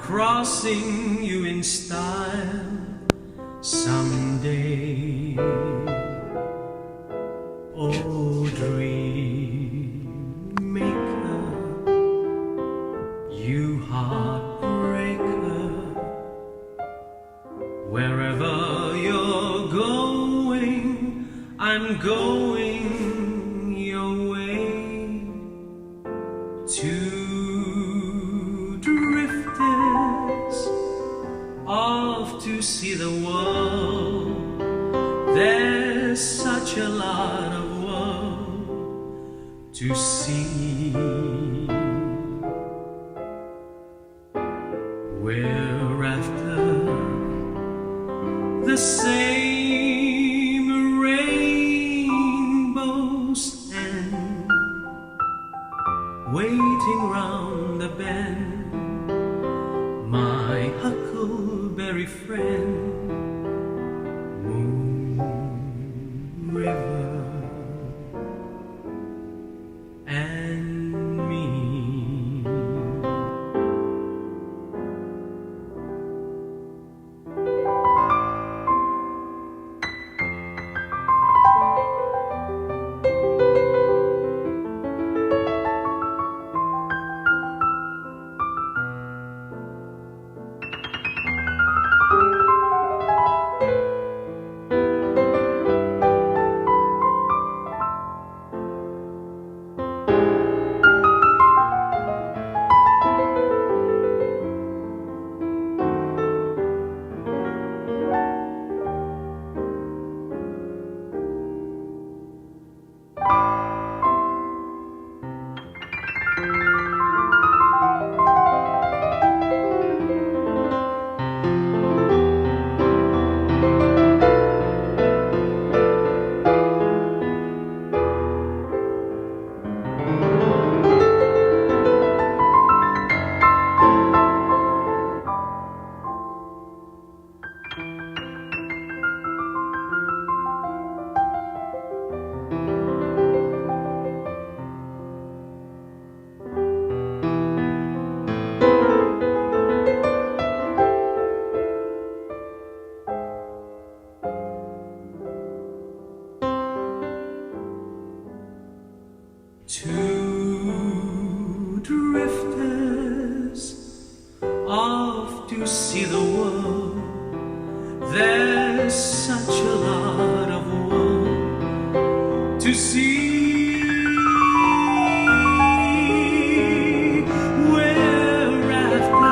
crossing you in style someday. Oh, dream maker, you heartbreaker, wherever you're going, I'm going your way. Two drifters off to see the world. There's such a lot of world to see. We're after the same rainbows and waiting round the bend, my huckleberry friend, Moon River and me. Two drifters off to see the world. There's such a lot of world to see. We're after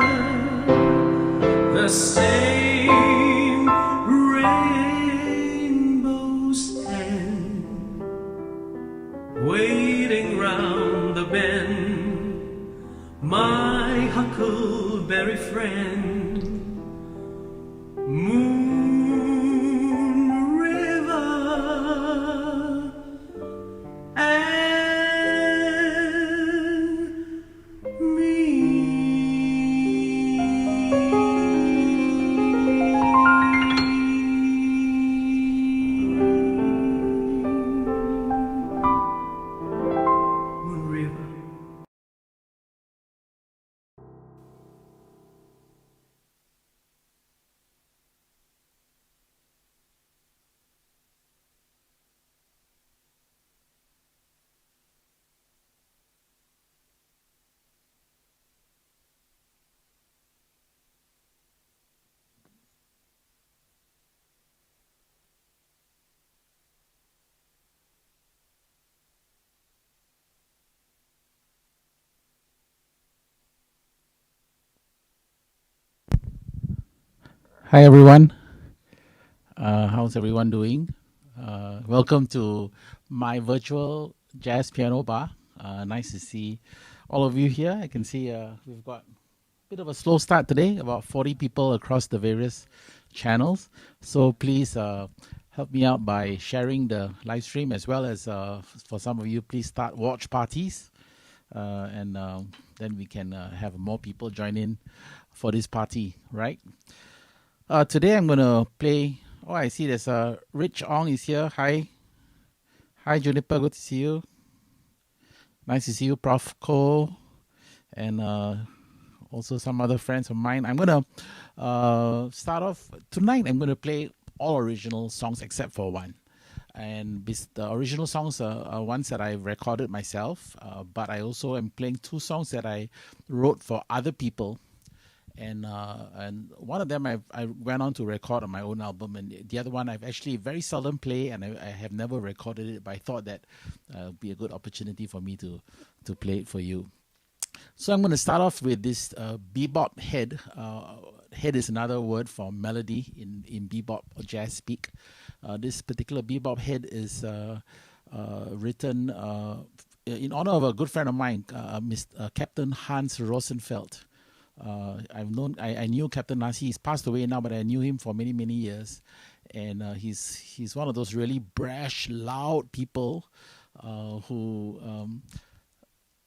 the same rainbows and waiting round the bend, my huckleberry friend, Moon River and me. Moon River. Hi everyone, how's everyone doing? Welcome to my virtual jazz piano bar. Nice to see all of you here. I can see we've got a bit of a slow start today, about 40 people across the various channels. So please help me out by sharing the live stream, as well as for some of you, please start watch parties. And then we can have more people join in for this party, right? Today I'm going to play. Oh, I see there's Rich Ong is here. Hi. Hi, Juniper. Good to see you. Nice to see you, Prof. Ko. And also some other friends of mine. I'm going to start off tonight. I'm going to play all original songs except for one. And the original songs are ones that I recorded myself, but I also am playing two songs that I wrote for other people. And one of them I went on to record on my own album, and the other one I've actually very seldom play, and I have never recorded it, but I thought that would be a good opportunity for me to play it for you. So I'm going to start off with this bebop head. Head is another word for melody in bebop or jazz speak. This particular bebop head is written in honor of a good friend of mine, Captain Hans Rosenfeld. I knew Captain Hans. He's passed away now, but I knew him for many, many years. And he's one of those really brash, loud people who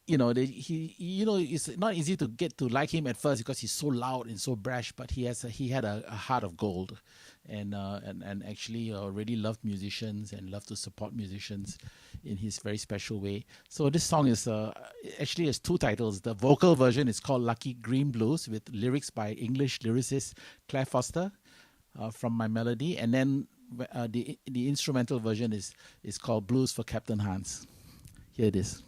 it's not easy to get to like him at first because he's so loud and so brash, but he had a heart of gold, and actually really loved musicians and loved to support musicians in his very special way. So this song is actually has two titles. The vocal version is called Lucky Green Blues, with lyrics by English lyricist Claire Foster from My Melody, and then the instrumental version is called Blues for Captain Hans. Here it is.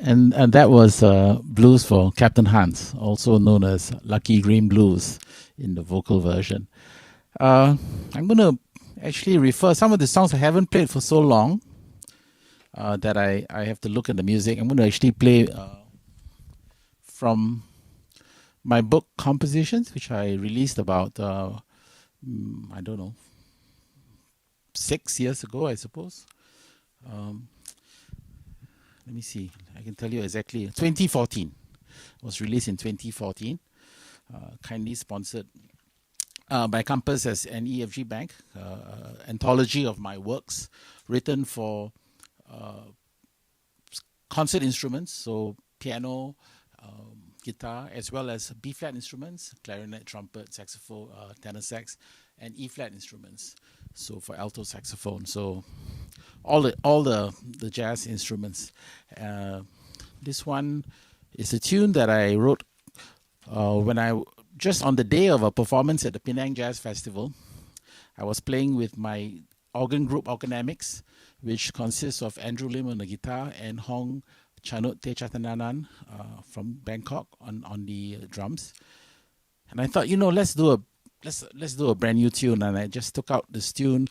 And that was blues for Captain Hans, also known as Lucky Green Blues in the vocal version. I'm going to actually refer some of the songs I haven't played for so long that I have to look at the music. I'm going to actually play from my book Compositions, which I released about, I don't know, 6 years ago, I suppose. Let me see. I can tell you exactly. 2014. It was released in 2014. Kindly sponsored by Compass as an EFG Bank. Anthology of my works written for concert instruments, so piano, guitar, as well as B-flat instruments, clarinet, trumpet, saxophone, tenor sax, and E-flat instruments. So for alto saxophone, so all the jazz instruments. This one is a tune that I wrote when I just on the day of a performance at the Penang Jazz Festival. I was playing with my organ group Organamics, which consists of Andrew Lim on the guitar and Hong Chanut Te Chatananan from Bangkok on the drums. And I thought, let's do a brand new tune, and I just took out this tune,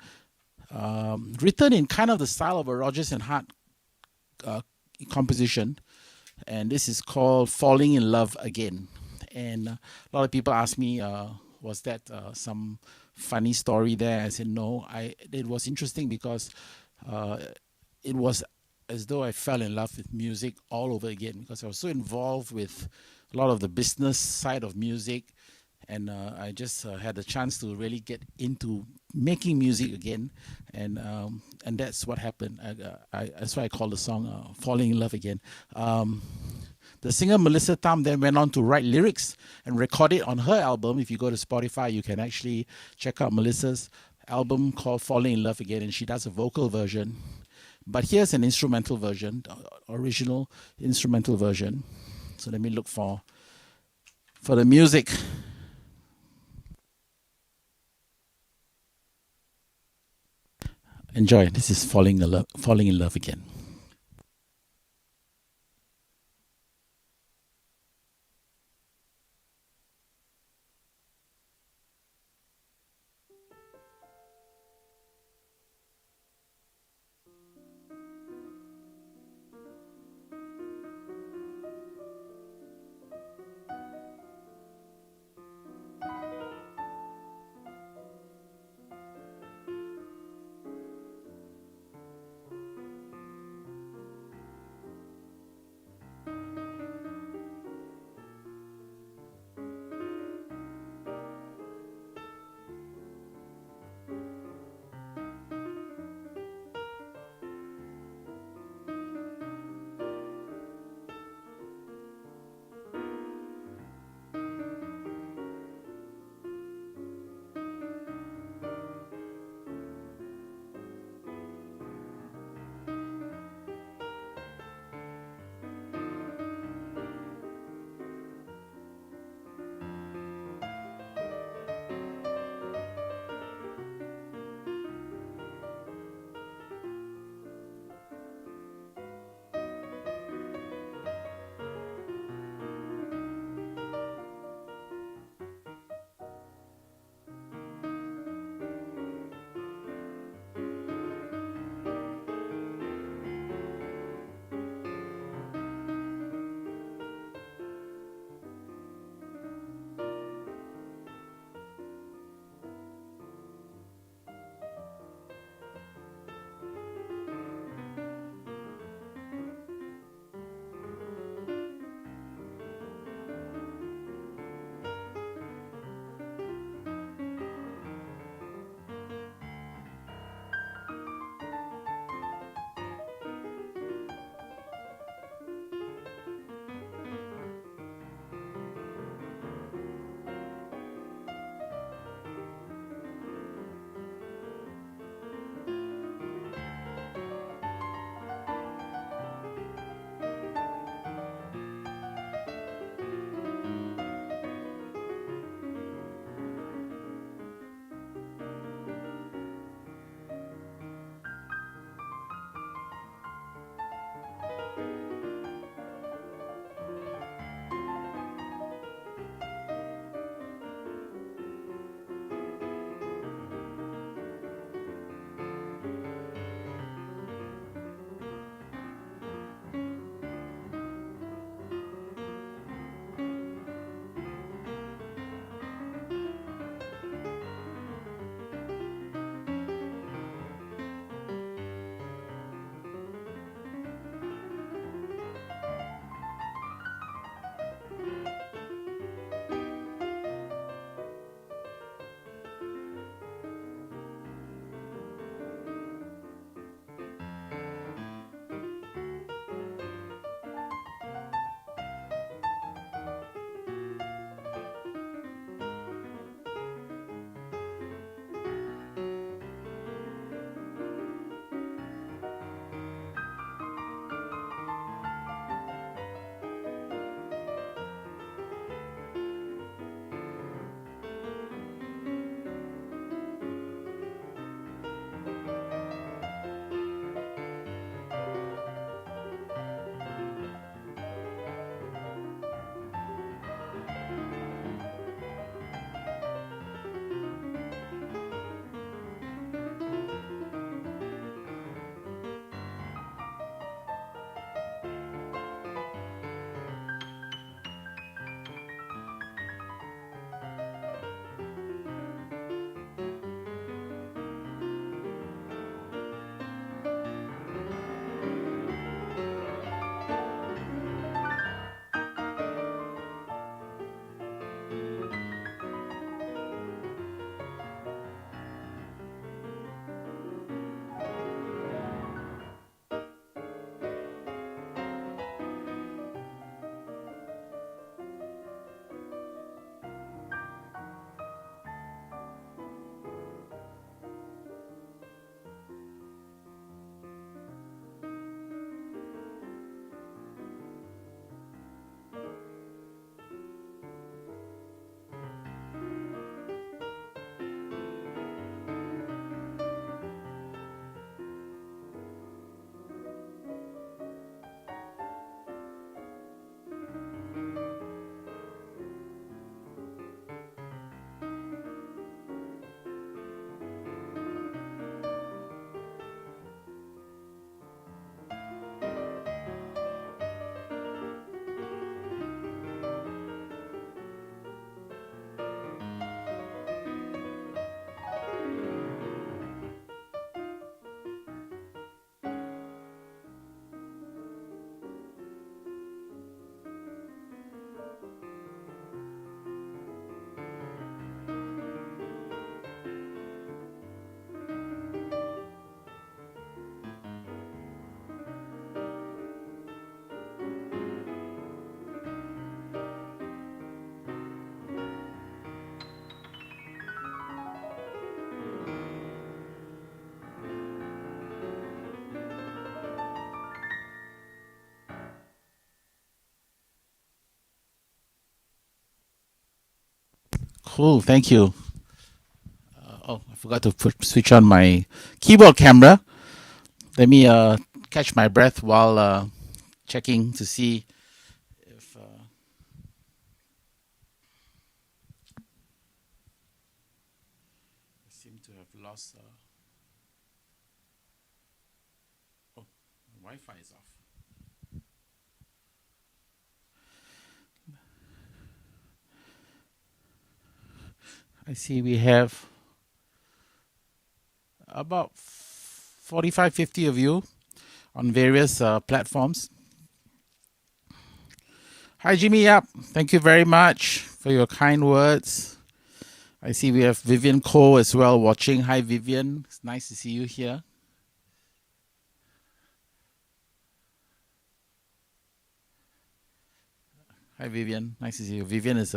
written in kind of the style of a Rodgers and Hart composition, and this is called "Falling in Love Again." And a lot of people ask me, was that some funny story there? I said no. It was interesting because it was as though I fell in love with music all over again, because I was so involved with a lot of the business side of music, and I just had a chance to really get into making music again, and that's what happened. That's why I call the song "Falling in Love Again." The singer Melissa Tam then went on to write lyrics and record it on her album. If you go to Spotify, you can actually check out Melissa's album called "Falling in Love Again," and she does a vocal version. But here's an instrumental version, original instrumental version. So let me look for the music. Enjoy. This is Falling in Love Again. Cool, thank you. I forgot to switch on my keyboard camera. Let me catch my breath while checking to see if. I seem to have lost. Oh, Wi-Fi is off. I see we have about 45, 50 of you on various platforms. Hi, Jimmy Yap. Thank you very much for your kind words. I see we have Vivian Cole as well watching. Hi, Vivian. It's nice to see you here. Hi, Vivian. Nice to see you. Vivian is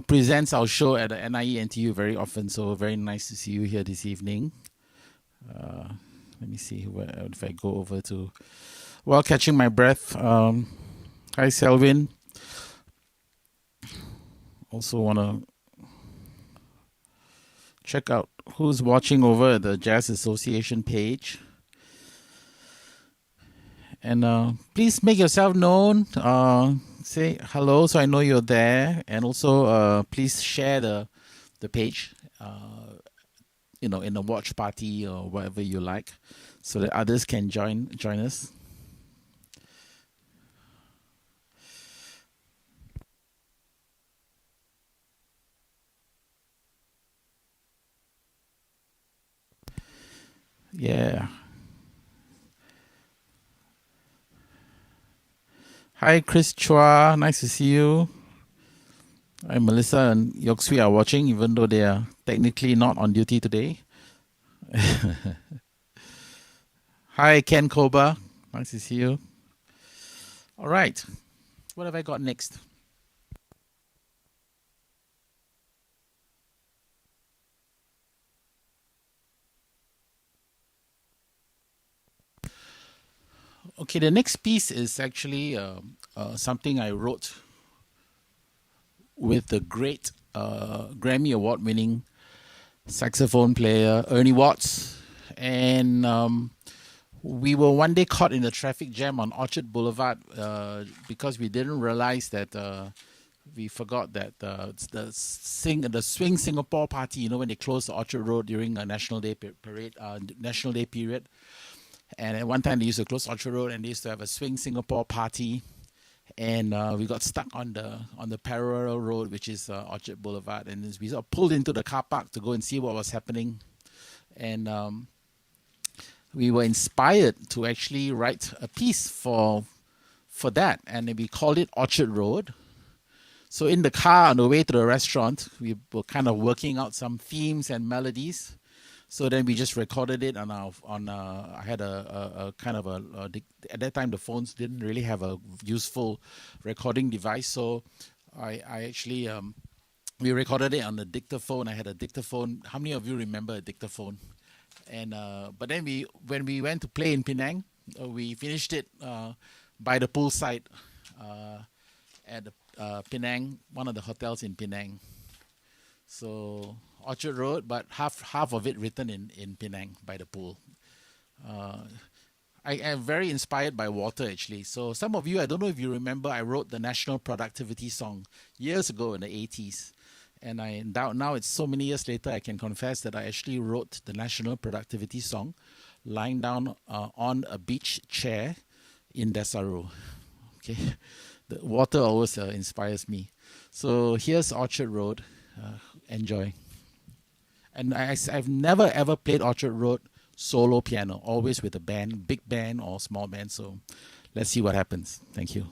presents our show at the NIE NTU very often, so very nice to see you here this evening. Let me see if I go over to. While catching my breath, hi, Selwyn. Also want to check out who's watching over at the Jazz Association page. And please make yourself known. Say hello so I know you're there. And also please share the page, in a watch party or whatever you like, so that others can join us. Yeah. Hi, Chris Chua. Nice to see you. Hi, Melissa and Yok Sui are watching, even though they are technically not on duty today. Hi, Ken Koba. Nice to see you. All right. What have I got next? Okay, the next piece is actually something I wrote with the great Grammy Award-winning saxophone player Ernie Watts, and we were one day caught in a traffic jam on Orchard Boulevard because we didn't realize that we forgot that the Swing Singapore party, when they closed the Orchard Road during a National Day parade, National Day period. And at one time they used to close Orchard Road and they used to have a Swing Singapore party. And we got stuck on the parallel road, which is Orchard Boulevard. And we sort of pulled into the car park to go and see what was happening. And we were inspired to actually write a piece for that. And we called it Orchard Road. So in the car on the way to the restaurant, we were kind of working out some themes and melodies. So then we just recorded it I had a kind of at that time the phones didn't really have a useful recording device. So I actually, we recorded it on the dictaphone. I had a dictaphone. How many of you remember a dictaphone? And but then when we went to play in Penang, we finished it by the poolside at the Penang, one of the hotels in Penang. So Orchard Road, but half of it written in Penang by the pool. I am very inspired by water, actually. So some of you, I don't know if you remember, I wrote the National Productivity Song years ago in the 80s. And I doubt now it's so many years later, I can confess that I actually wrote the National Productivity Song lying down on a beach chair in Desaru. Okay, the water always inspires me. So here's Orchard Road. Enjoy. And I've never ever played Orchard Road solo piano, always with a band, big band or small band. So let's see what happens. Thank you.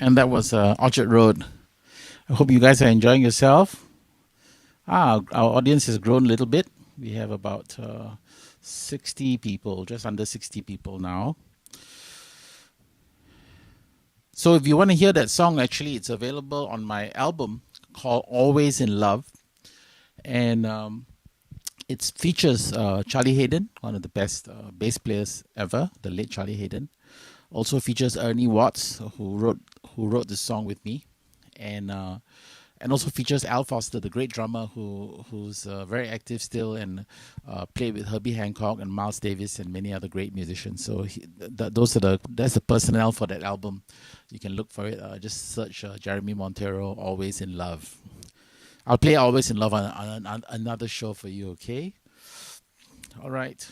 And that was Orchard Road. I hope you guys are enjoying yourself. Our audience has grown a little bit. We have about 60 people, just under 60 people now. So if you want to hear that song, actually, it's available on my album called Always in Love. And it features Charlie Hayden, one of the best bass players ever, the late Charlie Hayden. Also features Ernie Watts, who wrote this song with me, and also features Al Foster, the great drummer who's very active still and played with Herbie Hancock and Miles Davis and many other great musicians. So that's the personnel for that album. You can look for it. Just search Jeremy Monteiro, Always in Love. I'll play Always in Love on another show for you. Okay. All right.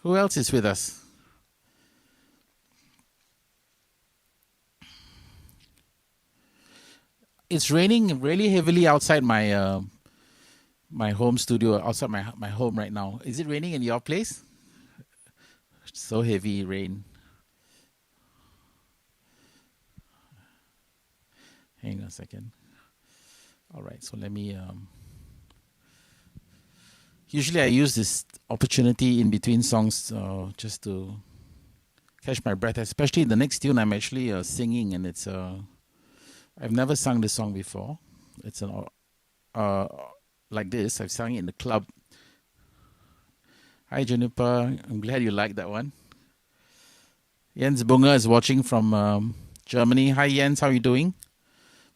Who else is with us? It's raining really heavily outside my my home studio, outside my home right now. Is it raining in your place? So heavy rain. Hang on a second. All right, so let me. Usually I use this opportunity in between songs just to catch my breath, especially the next tune I'm actually singing, and it's I've never sung this song before. It's an like this. I've sung it in the club. Hi Juniper, I'm glad you like that one. Jens Bunga is watching from Germany. Hi Jens, how are you doing?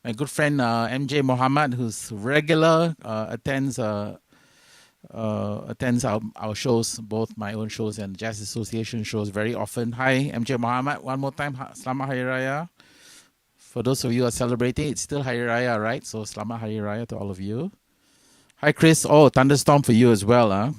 My good friend MJ Mohammed, who's regular, attends our shows, both my own shows and Jazz Association shows very often. Hi, MJ Muhammad. One more time, Selamat Hari Raya. For those of you who are celebrating, it's still Hari Raya, right? So Selamat Hari Raya to all of you. Hi, Chris. Oh, thunderstorm for you as well, huh?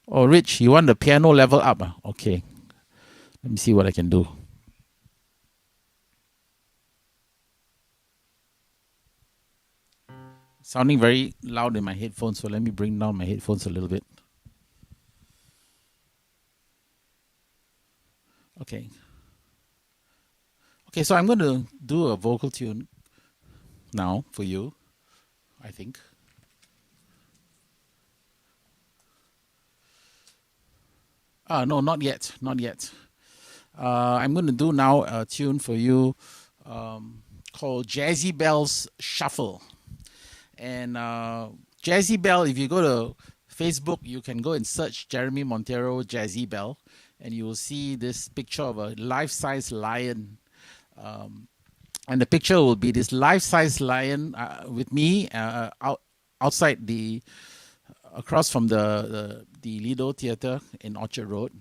Oh, Rich, you want the piano level up? Okay. Let me see what I can do. Sounding very loud in my headphones, so let me bring down my headphones a little bit. Okay. Okay, so I'm going to do a vocal tune now for you, I think. No, not yet. Not yet. I'm going to do now a tune for you called Jazzy Bell's Shuffle. And Jazzy Bell, if you go to Facebook, you can go and search Jeremy Monteiro Jazzy Bell, and you will see this picture of a life-size lion. And the picture will be this life-size lion with me outside across from the Lido Theatre in Orchard Road.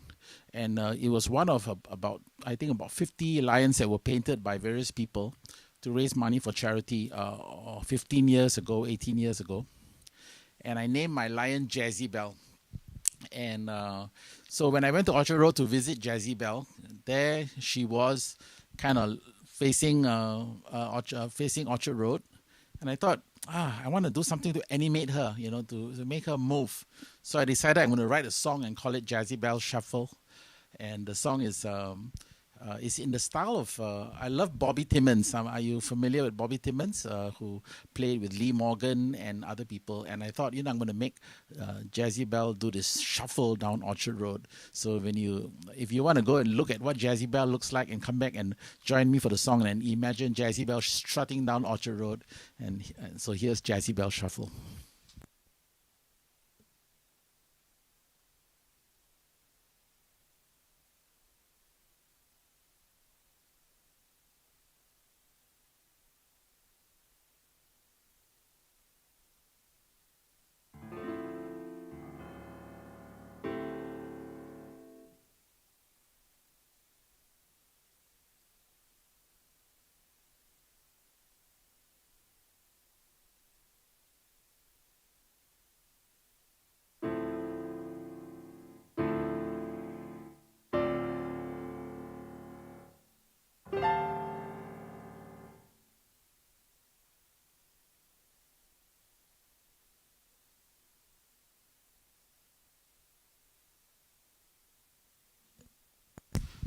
And it was one of about 50 lions that were painted by various people to raise money for charity 15 years ago, 18 years ago. And I named my lion Jazzy Bell. And so when I went to Orchard Road to visit Jazzy Bell, there she was kind of facing Orchard Road. And I thought, I want to do something to animate her, to make her move. So I decided I'm going to write a song and call it Jazzy Bell Shuffle. And the song is in the style of, I love Bobby Timmons. Are you familiar with Bobby Timmons, who played with Lee Morgan and other people? And I thought, I'm going to make Jazzy Bell do this shuffle down Orchard Road. So if you want to go and look at what Jazzy Bell looks like and come back and join me for the song and imagine Jazzy Bell strutting down Orchard Road. And so here's Jazzy Bell Shuffle.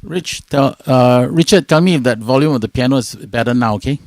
Richard, tell me if that volume of the piano is better now, okay?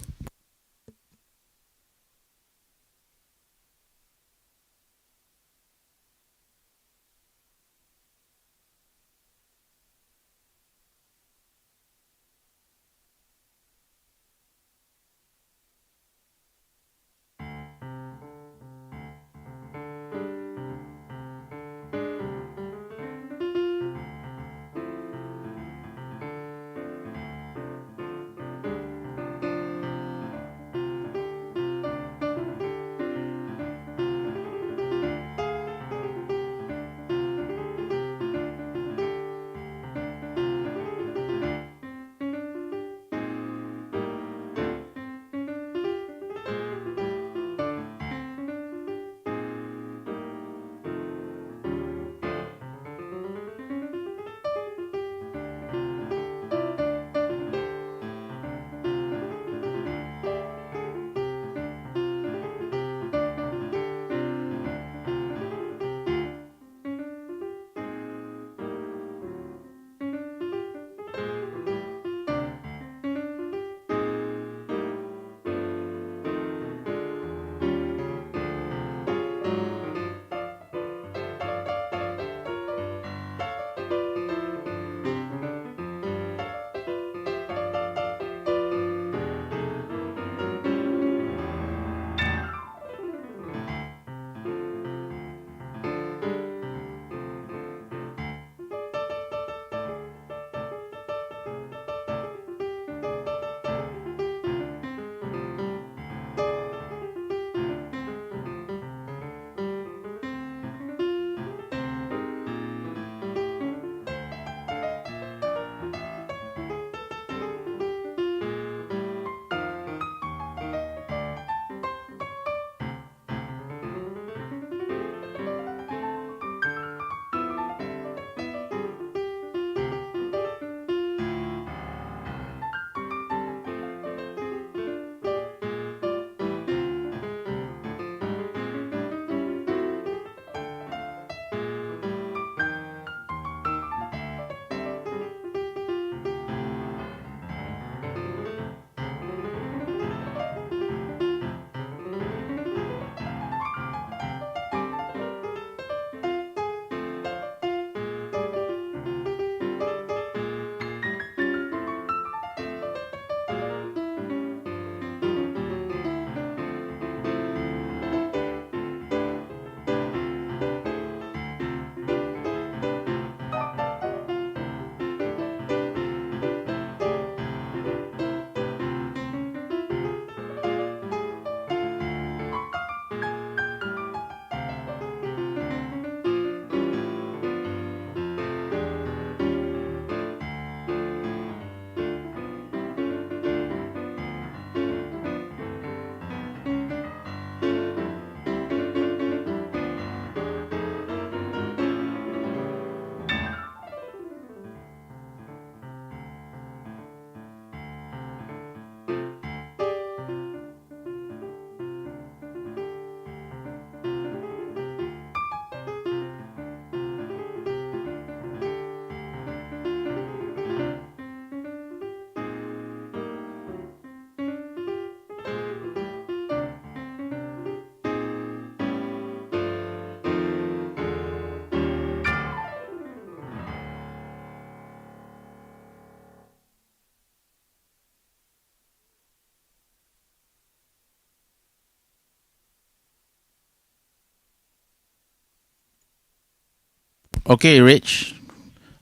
Okay, Rich,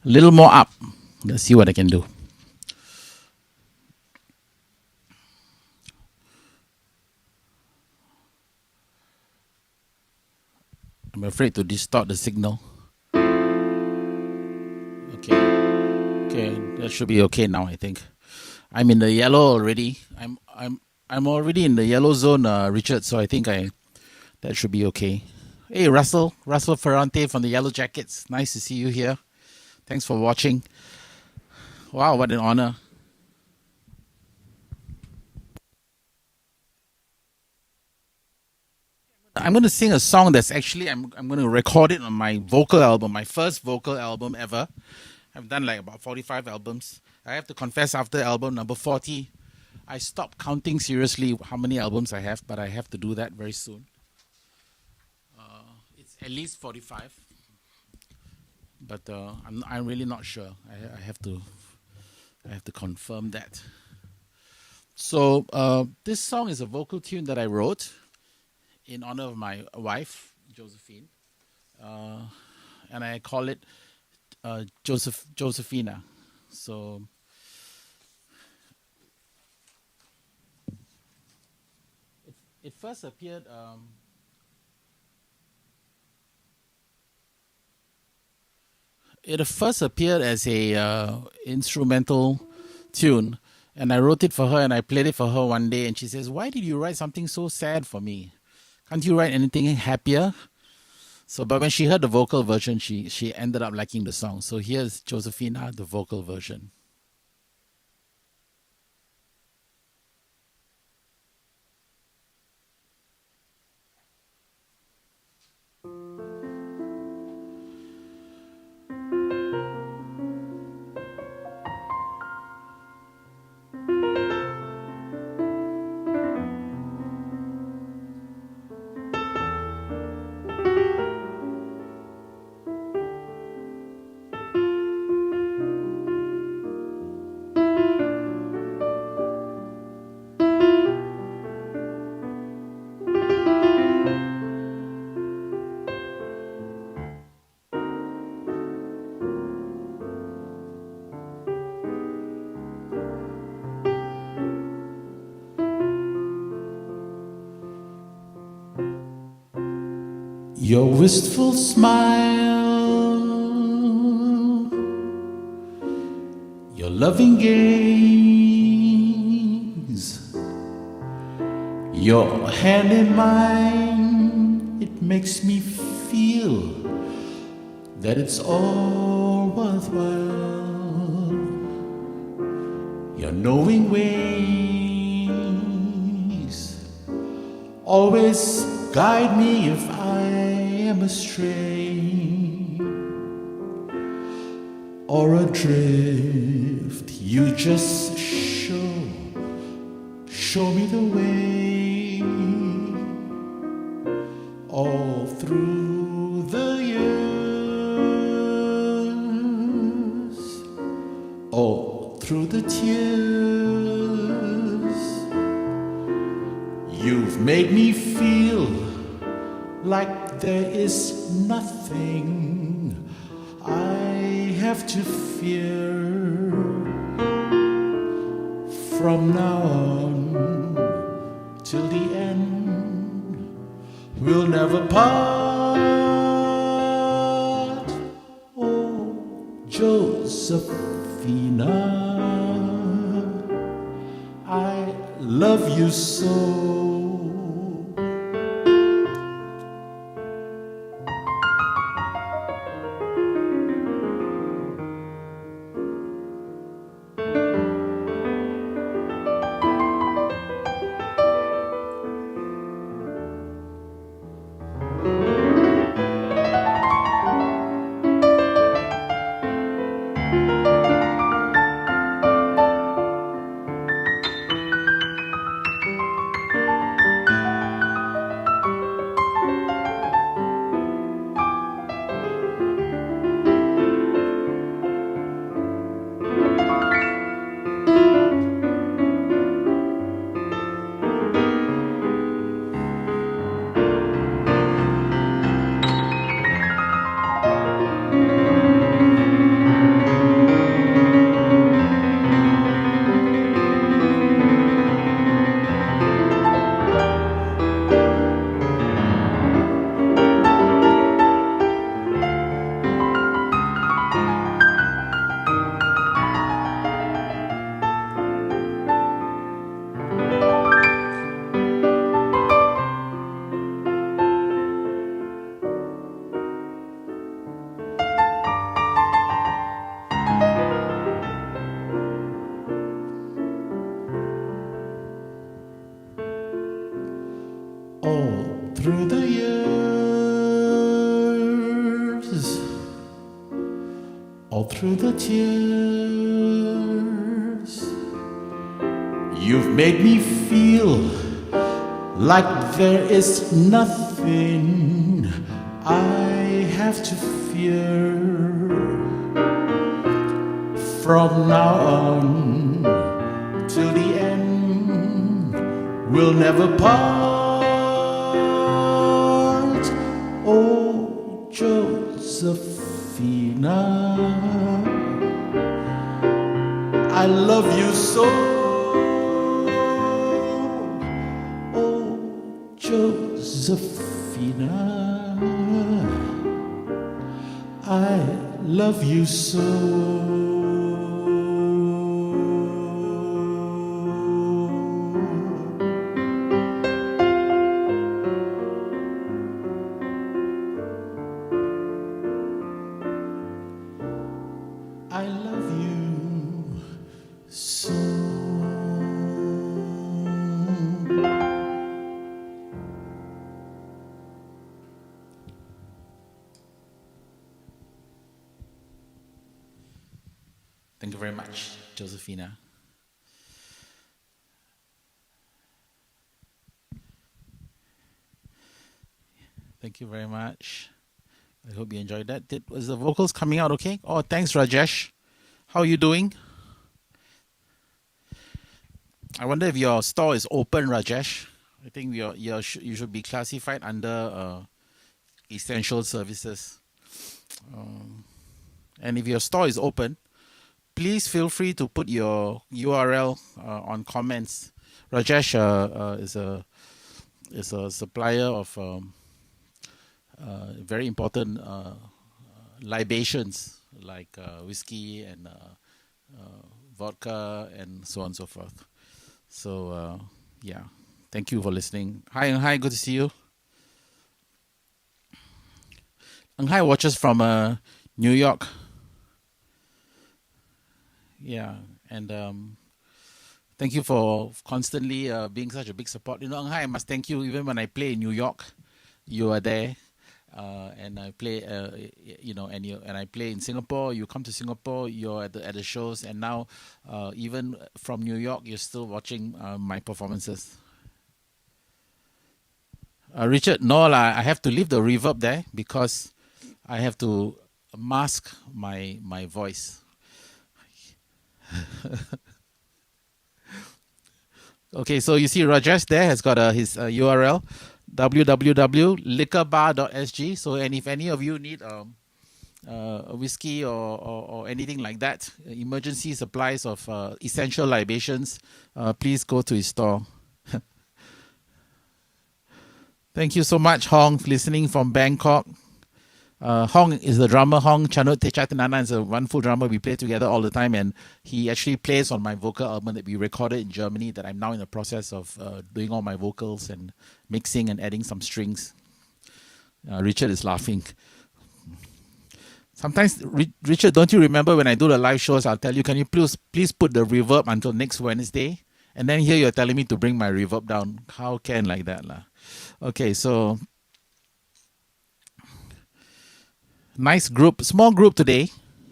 a little more up. Let's see what I can do. I'm afraid to distort the signal. Okay, that should be okay now. I think I'm in the yellow already. I'm already in the yellow zone, Richard. So I think that should be okay. Hey, Russell Ferrante from the Yellow Jackets. Nice to see you here. Thanks for watching. Wow, what an honor. I'm going to sing a song that's actually, I'm going to record it on my vocal album, my first vocal album ever. I've done like about 45 albums. I have to confess, after album number 40, I stopped counting seriously how many albums I have, but I have to do that very soon. It's at least 45, but I'm really not sure. I have to confirm that. So this song is a vocal tune that I wrote in honor of my wife, Josephine, and I call it Josephina. So it first appeared. It first appeared as a instrumental tune, and I wrote it for her and I played it for her one day, and she says, "Why did you write something so sad for me? Can't you write anything happier?" So, but when she heard the vocal version, she ended up liking the song. So here's Josephina, the vocal version. Your wistful smile, your loving gaze, your hand in mine, it makes me feel that it's all worthwhile. Your knowing ways always guide me if I am astray or adrift. You just show me the way. All through the years, all through the tears, you've made me feel like there is nothing I have to fear. From now on till the end, we'll never part. Oh, Josephina, I love you so. All through the years, all through the tears. You've made me feel like there is nothing I have to fear. From now on till the end, we'll never part. Oh, Josephina, I love you so. Oh, Josephina, I love you so. I love you so. Thank you very much, Josephina. Thank you very much. I hope you enjoyed that. Was the vocals coming out okay? Oh, thanks, Rajesh. How are you doing? I wonder if your store is open, Rajesh. I think you should be classified under essential services. And if your store is open, please feel free to put your URL on comments. Rajesh is a supplier of very important libations like whiskey and vodka and so on and so forth. So yeah, thank you for listening. Hi, good to see you. Hi watches from New York. Yeah, and thank you for constantly being such a big support. You know, Hi, I must thank you. Even when I play in New York, you are there. And I play, and I play in Singapore. You come to Singapore, you're at the shows, and now even from New York, you're still watching my performances. Richard, no lah, I have to leave the reverb there because I have to mask my voice. Okay, so you see Rajesh there has got his URL. www.liquorbar.sg. So, and if any of you need a whiskey or anything like that, emergency supplies of essential libations, please go to his store. Thank you so much, Hong, listening from Bangkok. Hong is the drummer. Hong Chanut Techatanana is a wonderful drummer. We play together all the time, and he actually plays on my vocal album that we recorded in Germany that I'm now in the process of doing all my vocals and mixing and adding some strings. Richard is laughing. Sometimes, Richard, don't you remember when I do the live shows, I'll tell you, can you please put the reverb until next Wednesday? And then here you're telling me to bring my reverb down. How can like that? Okay, so nice group, small group today.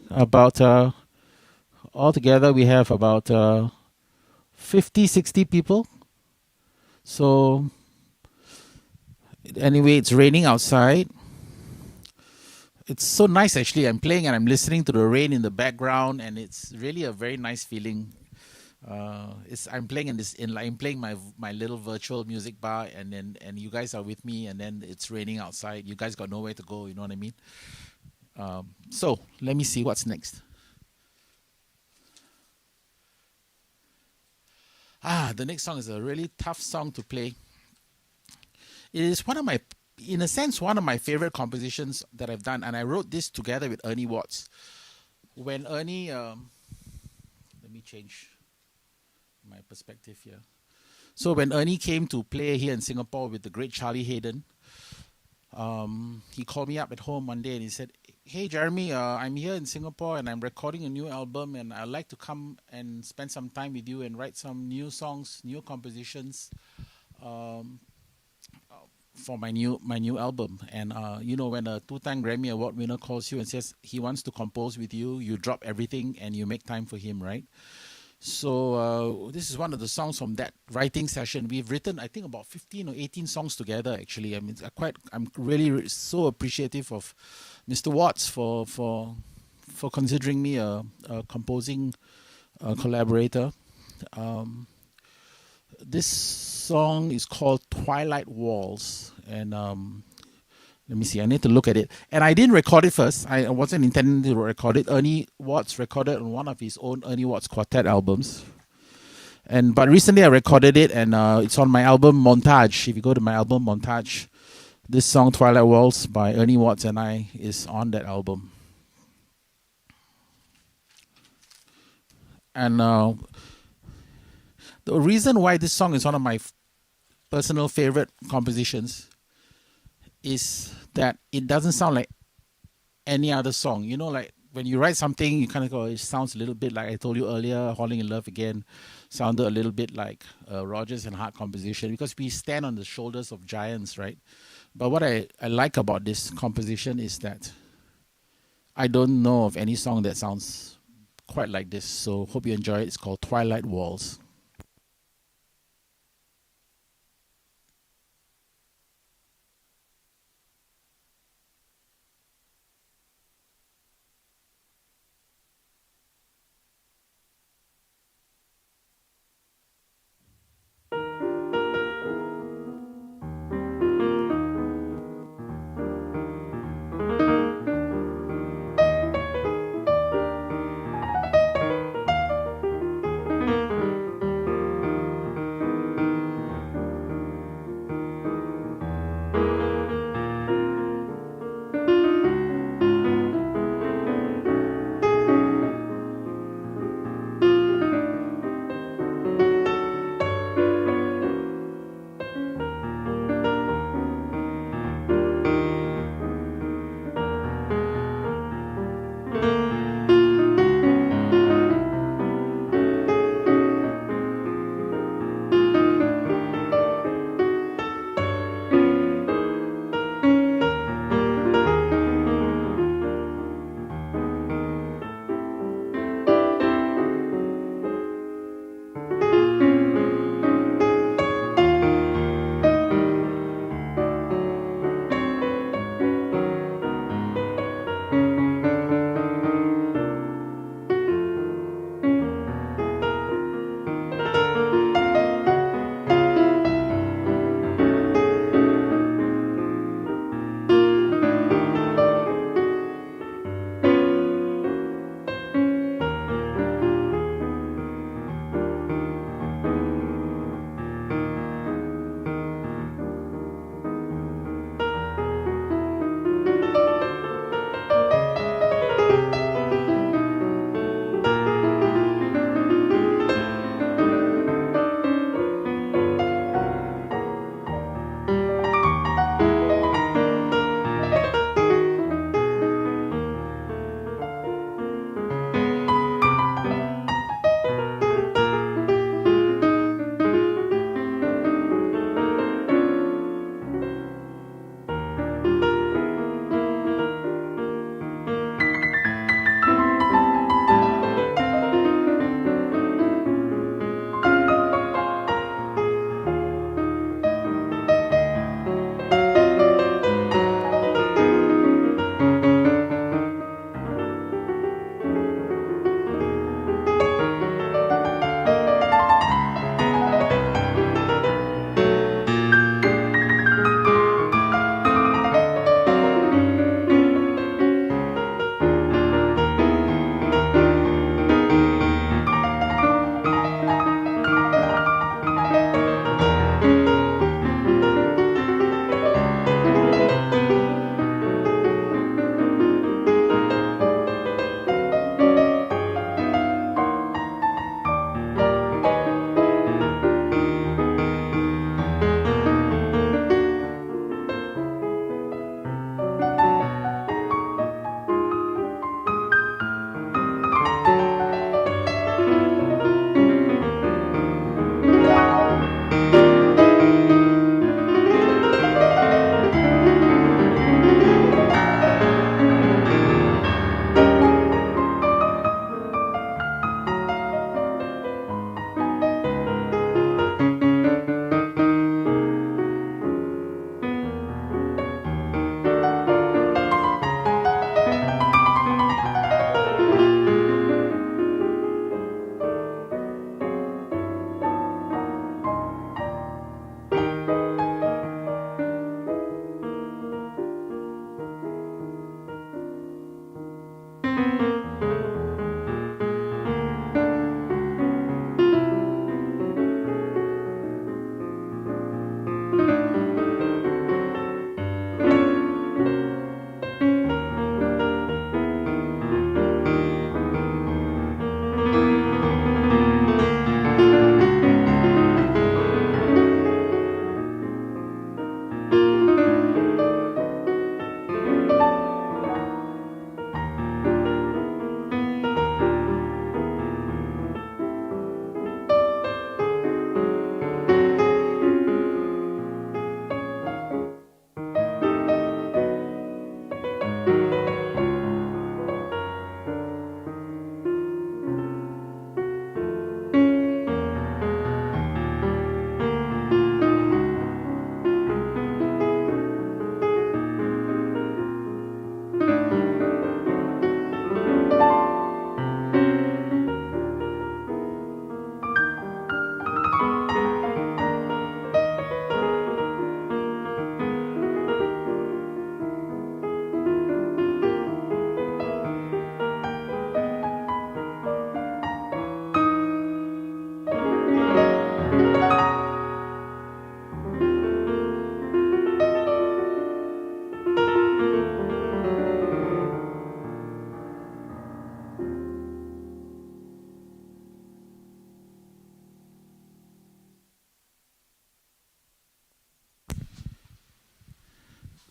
About altogether we have about 50, 60 people. So anyway, it's raining outside. It's so nice actually. I'm playing and I'm listening to the rain in the background, and it's really a very nice feeling. I'm playing I'm playing my little virtual music bar, and you guys are with me, and then it's raining outside. You guys got nowhere to go, you know what I mean? So let me see what's next. The next song is a really tough song to play. It is in a sense, one of my favorite compositions that I've done, and I wrote this together with Ernie Watts. When Ernie, let me change my perspective here. So when Ernie came to play here in Singapore with the great Charlie Hayden, he called me up at home one day and he said, "Hey Jeremy, I'm here in Singapore and I'm recording a new album, and I'd like to come and spend some time with you and write some new songs, new compositions. for my new album. And when a 2-time Grammy Award winner calls you and says he wants to compose with you, you drop everything and you make time for him, right? So this is one of the songs from that writing session. We've written, I think, about 15 or 18 songs together. Actually, I mean, I'm really so appreciative of Mr. Watts for considering me a composing collaborator. This song is called Twilight Walls, and let me see, I need to look at it. And I didn't record it first. I wasn't intending to record it. Ernie Watts recorded on one of his own Ernie Watts Quartet albums. But recently I recorded it, and it's on my album Montage. If you go to my album Montage, this song Twilight Walls by Ernie Watts and I is on that album. And the reason why this song is one of my personal favorite compositions is that it doesn't sound like any other song. You know, like when you write something, you kind of go, it sounds a little bit like I told you earlier, Falling in Love Again sounded a little bit like Rodgers and Hart composition, because we stand on the shoulders of giants, right? But what I like about this composition is that I don't know of any song that sounds quite like this. So hope you enjoy it. It's called Twilight Walls.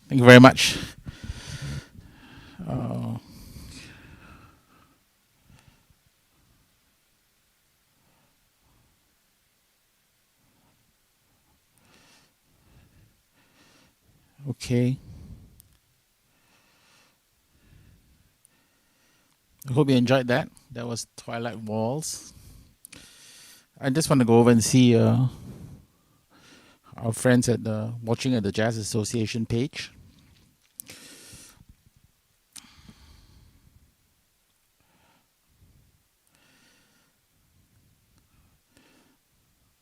Thank you very much. Uh, okay. I hope you enjoyed that. That was Twilight Walls. I just want to go over and see our friends at the watching at the Jazz Association page.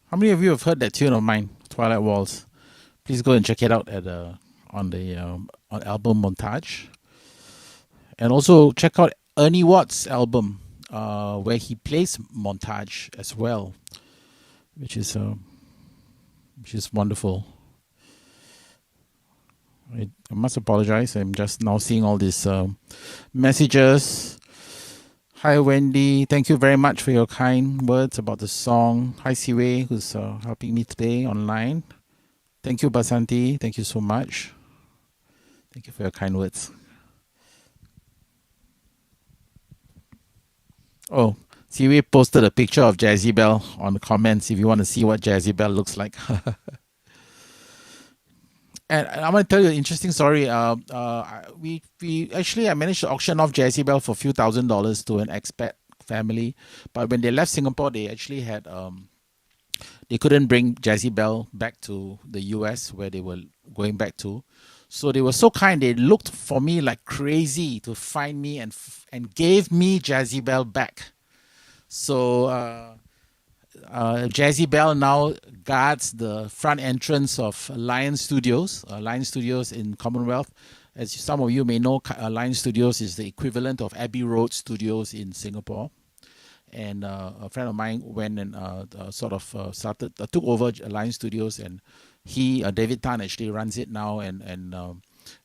How many of you have heard that tune of mine, Twilight Walls? Please go and check it out at on album Montage, and also check out Ernie Watts' album, where he plays Montage as well, which is wonderful. I must apologize. I'm just now seeing all these messages. Hi, Wendy. Thank you very much for your kind words about the song. Hi, Siwei, who's helping me today online. Thank you, Basanti. Thank you so much. Thank you for your kind words. Oh, Siwei posted a picture of Jazzy Bell on the comments if you want to see what Jazzy Bell looks like. And I'm going to tell you an interesting story. We actually I managed to auction off Jazzy Bell for a few $1,000s to an expat family, but when they left Singapore, they actually had they couldn't bring Jazzy Bell back to the US where they were going back to, so they were so kind. They looked for me like crazy to find me and gave me Jazzy Bell back. So. Jazzy Bell now guards the front entrance of Lion Studios in Commonwealth. As some of you may know, Lion Studios is the equivalent of Abbey Road Studios in Singapore. And a friend of mine went and took over Lion Studios, and David Tan actually runs it now. And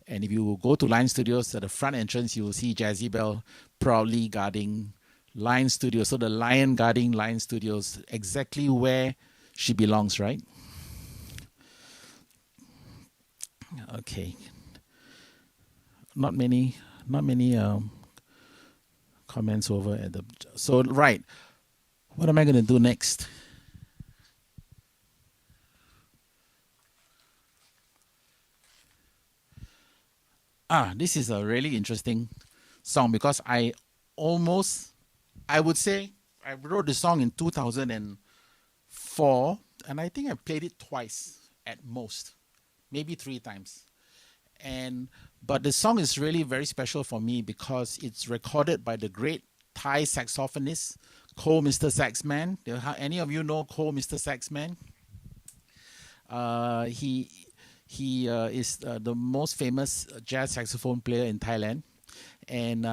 if you go to Lion Studios at the front entrance, you will see Jazzy Bell proudly guarding Lion Studios. So the lion guarding Lion Studios, exactly where she belongs, right? Okay. Not many comments over at the. So right, what am I going to do next? This is a really interesting song because I would say I wrote the song in 2004, and I think I played it twice at most, maybe 3 times. But the song is really very special for me because it's recorded by the great Thai saxophonist Cole Mr. Saxman. Any of you know Cole Mr. Saxman? He is the most famous jazz saxophone player in Thailand, and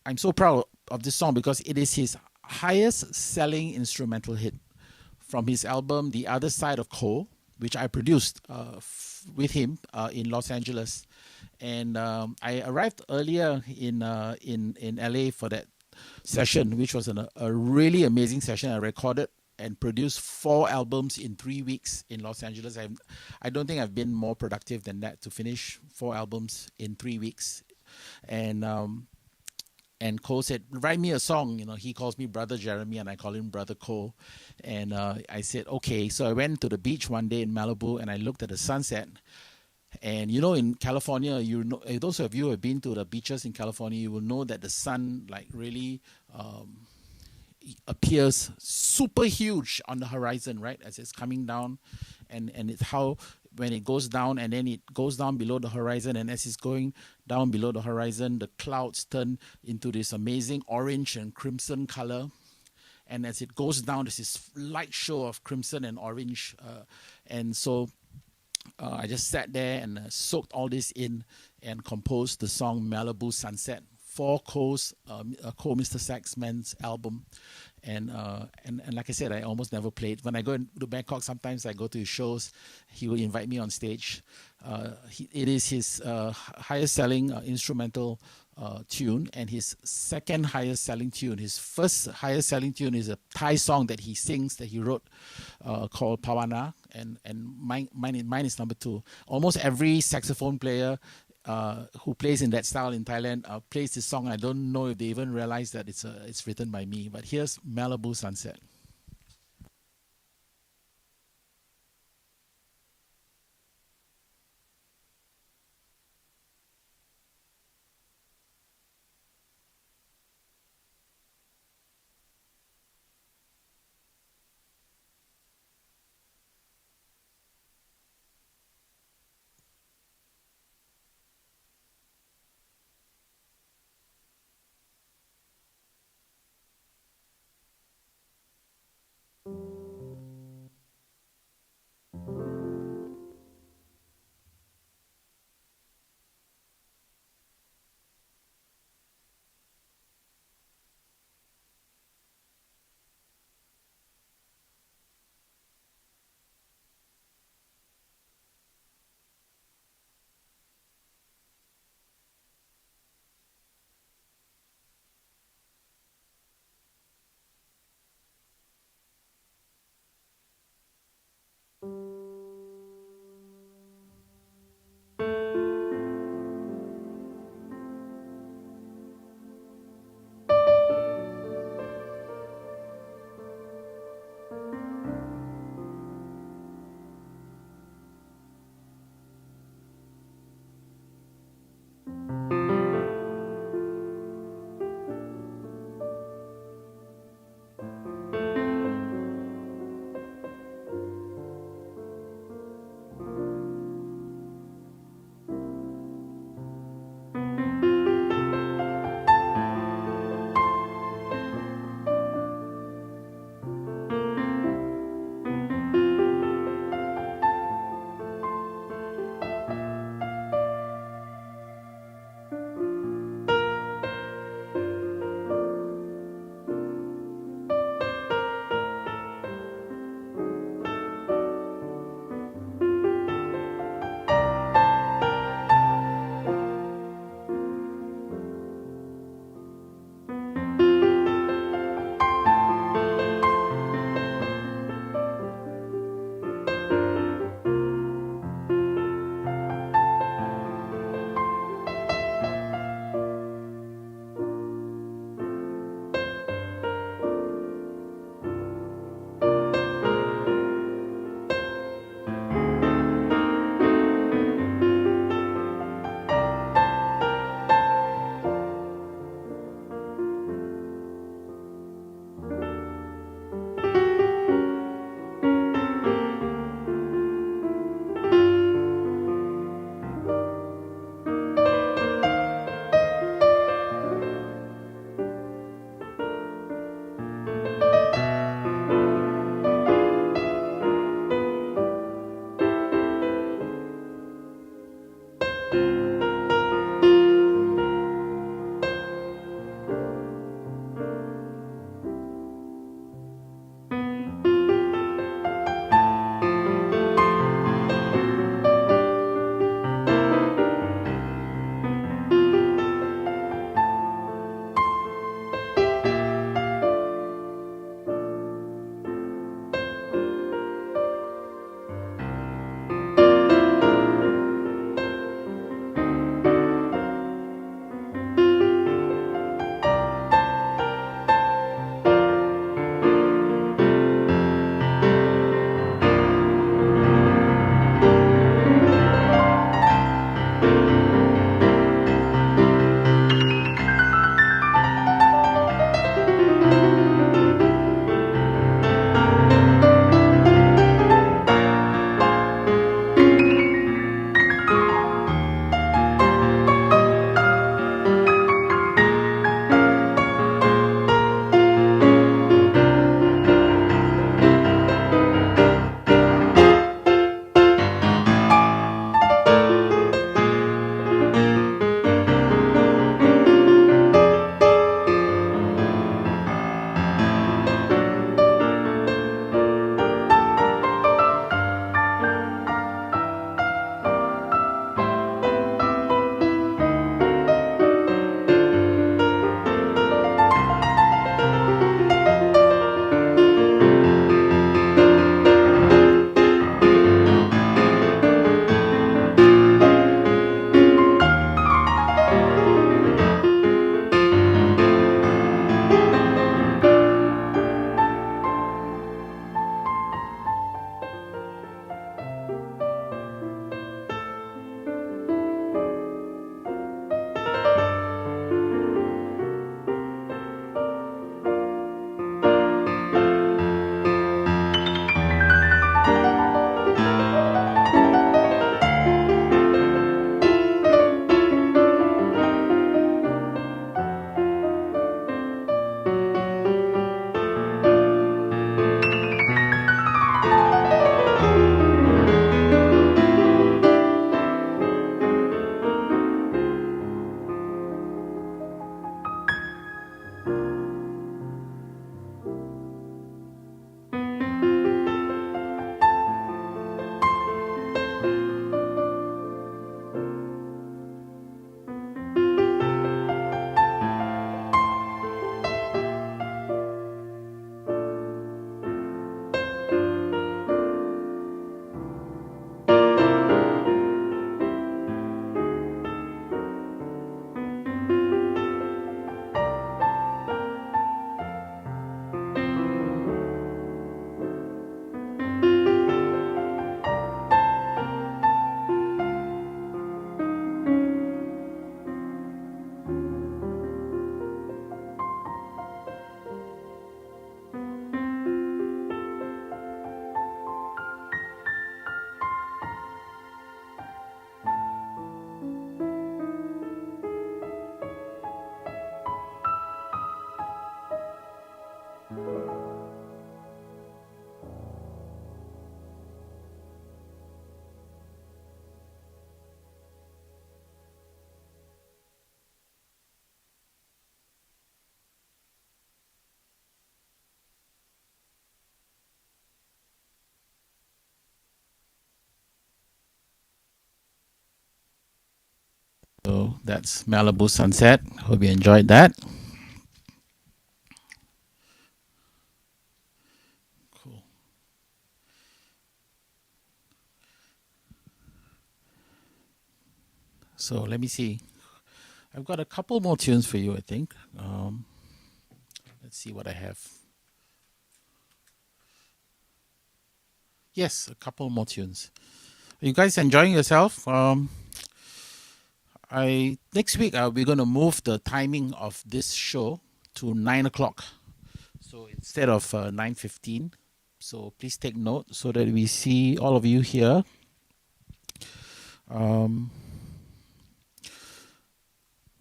I'm so proud of this song because it is his highest selling instrumental hit from his album The Other Side of Coal, which I produced with him in Los Angeles. And I arrived earlier in LA for that session, which was a really amazing session. I recorded and produced 4 albums in 3 weeks in Los Angeles. I don't think I've been more productive than that to finish 4 albums in 3 weeks. And Cole said, write me a song. He calls me Brother Jeremy and I call him Brother Cole. And I said, okay. So I went to the beach one day in Malibu and I looked at the sunset. And in California, those of you who have been to the beaches in California, you will know that the sun really appears super huge on the horizon, right, as it's coming down. And it's how when it goes down and then it goes down below the horizon, and as it's going down below the horizon, the clouds turn into this amazing orange and crimson color. And as it goes down, there's this light show of crimson and orange. And so I just sat there and soaked all this in and composed the song Malibu Sunset for Cole's Mr. Saxman's album. And like I said, I almost never played. When I go to Bangkok, sometimes I go to his shows. He will invite me on stage. It is his highest selling instrumental tune and his second highest selling tune. His first highest selling tune is a Thai song that he sings, that he wrote, called Pawana, and mine is number 2. Almost every saxophone player who plays in that style in Thailand plays this song. I don't know if they even realize that it's written by me. But here's Malibu Sunset. So that's Malibu Sunset. Hope you enjoyed that. Cool. So let me see. I've got a couple more tunes for you, I think. Let's see what I have. Yes, a couple more tunes. Are you guys enjoying yourself? I next week we're going to move the timing of this show to 9 o'clock. So instead of 9:15. So please take note so that we see all of you here.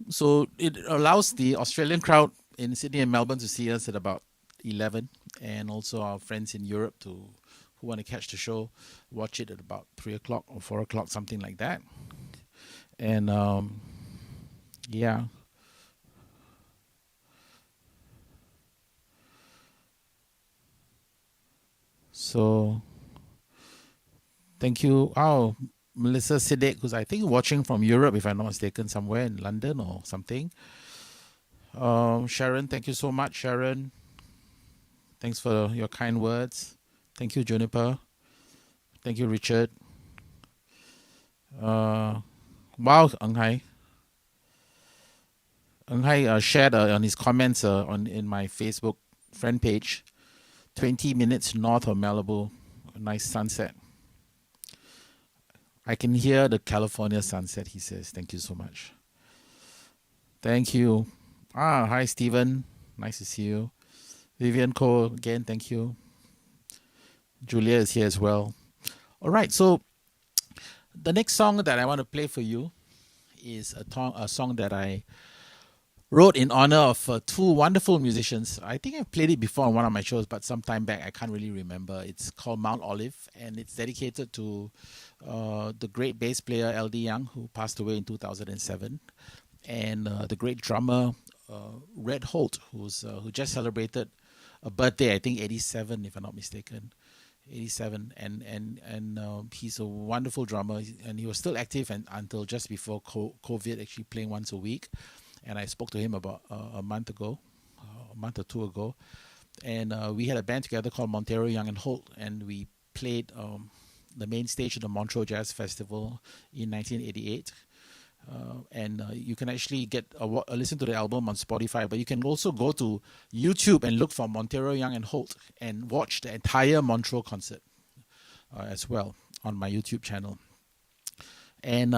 So it allows the Australian crowd in Sydney and Melbourne to see us at about 11, and also our friends in Europe who want to catch the show, watch it at about 3 o'clock or 4 o'clock, something like that. And yeah. So thank you. Oh, Melissa Siddiq, who's I think watching from Europe, if I'm not mistaken, somewhere in London or something. Sharon, thank you so much, Sharon. Thanks for your kind words. Thank you, Juniper. Thank you, Richard. Wow, Eng Hai. Eng Hai shared on his comments in my Facebook friend page. 20 minutes north of Malibu, a nice sunset. I can hear the California sunset, he says. Thank you so much. Thank you. Hi, Stephen. Nice to see you. Vivian Cole, again, thank you. Julia is here as well. All right, so the next song that I want to play for you is a song that I wrote in honor of two wonderful musicians. I think I've played it before on one of my shows, but some time back, I can't really remember. It's called Mount Olive, and it's dedicated to the great bass player L.D. Young, who passed away in 2007, and the great drummer Red Holt, who just celebrated a birthday, I think 87, if I'm not mistaken. 87, and he's a wonderful drummer, and he was still active until just before COVID, actually playing once a week. And I spoke to him about a month or two ago, and we had a band together called Monteiro, Young and Holt, and we played the main stage of the Montreux Jazz Festival in 1988. And you can actually get listen to the album on Spotify, but you can also go to YouTube and look for Monteiro, Young and Holt and watch the entire Montreux concert as well on my YouTube channel. And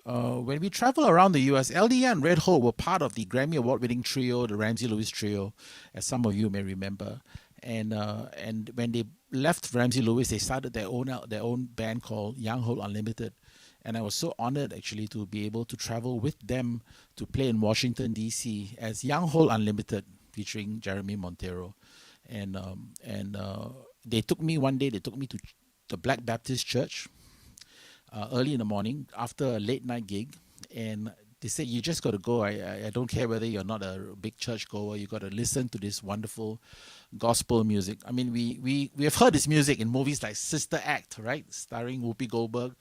when we travel around the US, LD and Red Holt were part of the Grammy Award-winning trio, the Ramsey Lewis Trio, as some of you may remember. And when they left Ramsey Lewis, they started their own band called Young Holt Unlimited. And I was so honored actually to be able to travel with them to play in Washington, D.C. as Young Holt Unlimited, featuring Jeremy Monteiro. And they took me to the Black Baptist Church early in the morning after a late night gig. And they said, you just got to go. I don't care whether you're not a big church goer. You got to listen to this wonderful gospel music. I mean, we have heard this music in movies like Sister Act, right? Starring Whoopi Goldberg.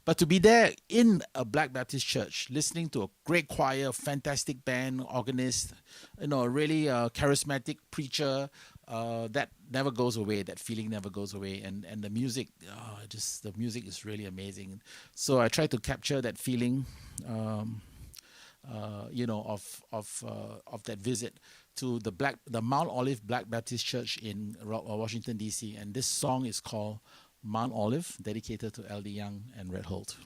But to be there in a Black Baptist church, listening to a great choir, fantastic band, organist, a really charismatic preacher, that never goes away. That feeling never goes away. And the music, the music is really amazing. So I try to capture that feeling, of that visit to the Mount Olive Black Baptist Church in Washington, D.C. And this song is called Mount Olive, dedicated to L.D. Young and Red Holt.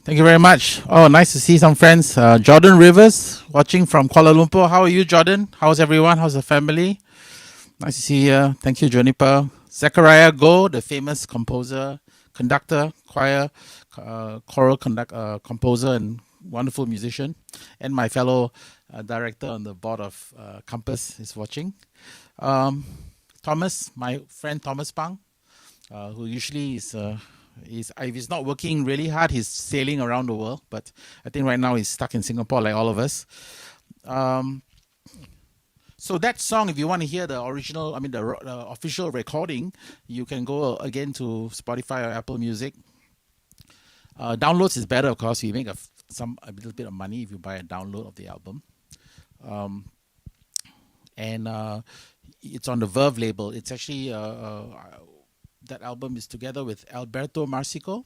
Thank you very much. Oh, nice to see some friends. Jordan Rivers watching from Kuala Lumpur. How are you, Jordan? How's everyone? How's the family? Nice to see you. Thank you, Juniper. Zachariah Go, the famous composer, conductor, choir, choral composer, and wonderful musician. And my fellow director on the board of Compass is watching. Thomas, my friend Thomas Pang, who usually is if he's not working really hard, he's sailing around the world. But I think right now he's stuck in Singapore, like all of us. So that song, if you want to hear the original, the official recording, you can go again to Spotify or Apple Music. Downloads is better, of course. You make a little bit of money if you buy a download of the album. And it's on the Verve label. It's actually that album is together with Alberto Marsico,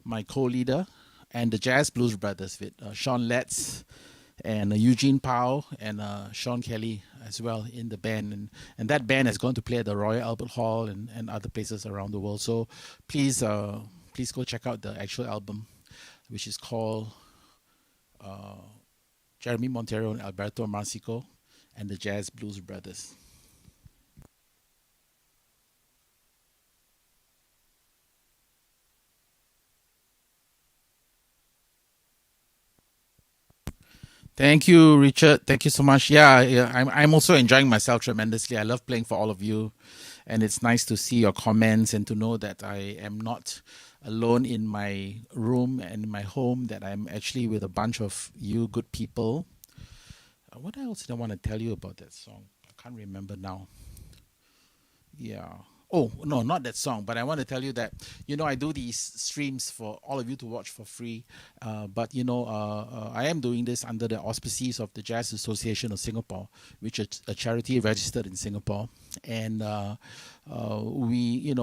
my co-leader, and the Jazz Blues Brothers with Sean Letts and Eugene Powell and Sean Kelly as well in the band. And that band is going to play at the Royal Albert Hall and other places around the world. So please go check out the actual album, which is called Jeremy Monteiro and Alberto Marsico and the Jazz Blues Brothers. Thank you, Richard. Thank you so much. Yeah, I'm also enjoying myself tremendously. I love playing for all of you, and it's nice to see your comments and to know that I am not alone in my room and in my home, that I'm actually with a bunch of you good people. What else did I want to tell you about that song? I can't remember now. Yeah. Oh, no, not that song, but I want to tell you that, I do these streams for all of you to watch for free. But I am doing this under the auspices of the Jazz Association of Singapore, which is a charity registered in Singapore. And we,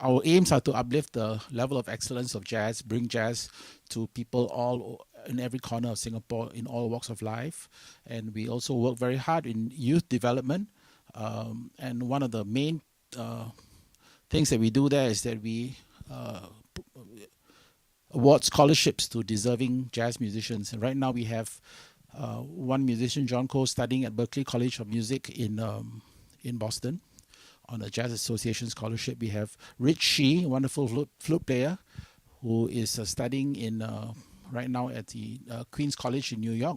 our aims are to uplift the level of excellence of jazz, bring jazz to people all in every corner of Singapore in all walks of life. And we also work very hard in youth development. And one of the main things that we do there is that we award scholarships to deserving jazz musicians. And right now we have one musician, John Cole, studying at Berklee College of Music in Boston on a Jazz Association scholarship. We have Rich Shee, a wonderful flute player, who is studying in right now at the Queen's College in New York.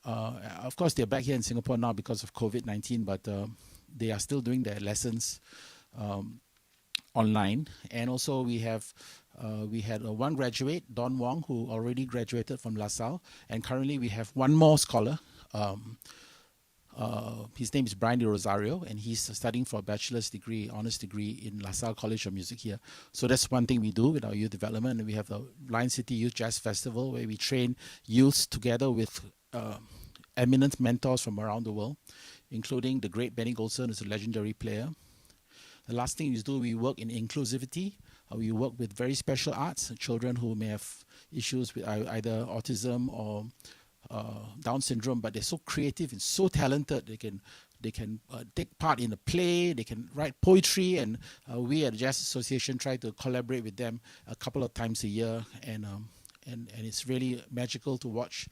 Of course, they're back here in Singapore now because of COVID-19, but they are still doing their lessons online. And also we had one graduate, Don Wong, who already graduated from LaSalle, and currently we have one more scholar. His name is Brian De Rosario, and he's studying for a bachelor's degree, honors degree in LaSalle College of Music here. So that's one thing we do with our youth development. And we have the Lion City Youth Jazz Festival, where we train youths together with eminent mentors from around the world, including the great Benny Golson, who's a legendary player. The last thing is we work in inclusivity. We work with very special arts, children who may have issues with either autism or Down syndrome, but they're so creative and so talented. They can take part in a play, they can write poetry, and we at the Jazz Association try to collaborate with them a couple of times a year, and it's really magical to watch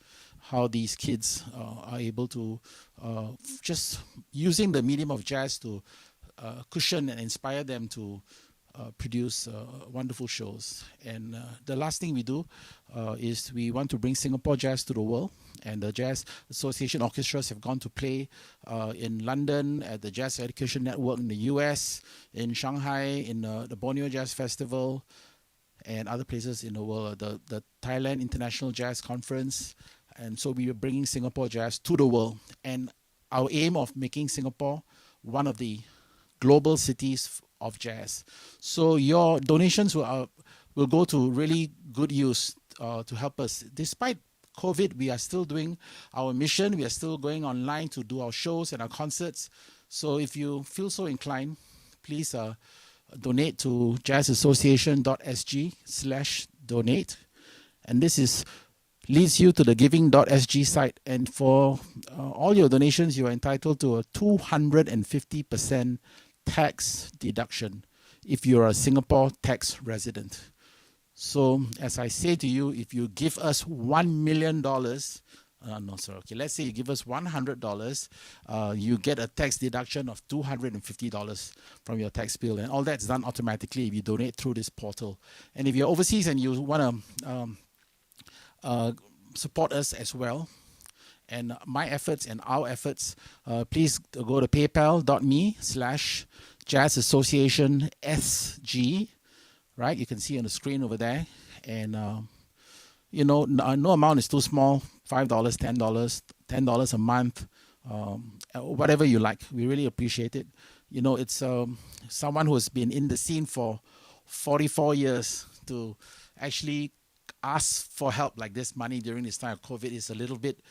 how these kids are able to just using the medium of jazz to cushion and inspire them to produce wonderful shows. And the last thing we do is we want to bring Singapore jazz to the world. And the Jazz Association orchestras have gone to play in London at the Jazz Education Network in the US, in Shanghai, in the Borneo Jazz Festival, and other places in the world, the Thailand International Jazz Conference. And so we are bringing Singapore jazz to the world. And our aim of making Singapore one of the global cities of jazz. So your donations will go to really good use to help us. Despite COVID, we are still doing our mission. We are still going online to do our shows and our concerts. So if you feel so inclined, please donate to jazzassociation.sg/donate. And this leads you to the Giving.Sg site. And for all your donations, you are entitled to a 250% tax deduction if you're a Singapore tax resident. So, as I say to you, if you give us $1 million, let's say you give us $100, you get a tax deduction of $250 from your tax bill. And all that's done automatically if you donate through this portal. And if you're overseas and you want to support us as well, and my efforts and our efforts, please go to paypal.me/Jazz Association SG. Right, you can see on the screen over there, and no amount is too small. $5, $10 a month, whatever you like. We really appreciate it. It's someone who has been in the scene for 44 years to actually ask for help like this money during this time of COVID is a little bit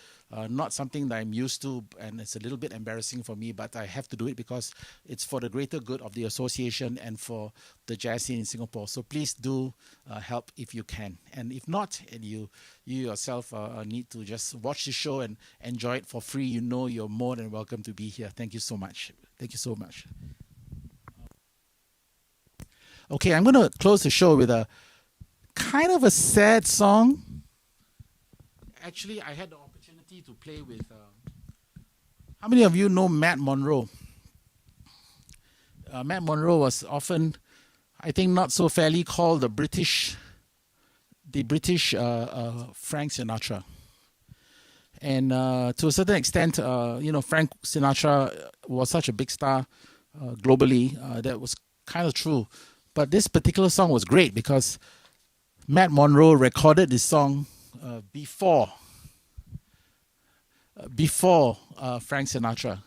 not something that I'm used to, and it's a little bit embarrassing for me, but I have to do it because it's for the greater good of the association and for the jazz scene in Singapore. So please do help if you can. And if not, and you yourself need to just watch the show and enjoy it for free, you're more than welcome to be here. Thank you so much. Thank you so much. Okay, I'm going to close the show with a kind of a sad song. Actually, I had the opportunity to play with... how many of you know Matt Monro? Matt Monro was often, I think, not so fairly called the British Frank Sinatra. And to a certain extent, Frank Sinatra was such a big star globally. That was kind of true. But this particular song was great because Matt Monro recorded this song before Frank Sinatra.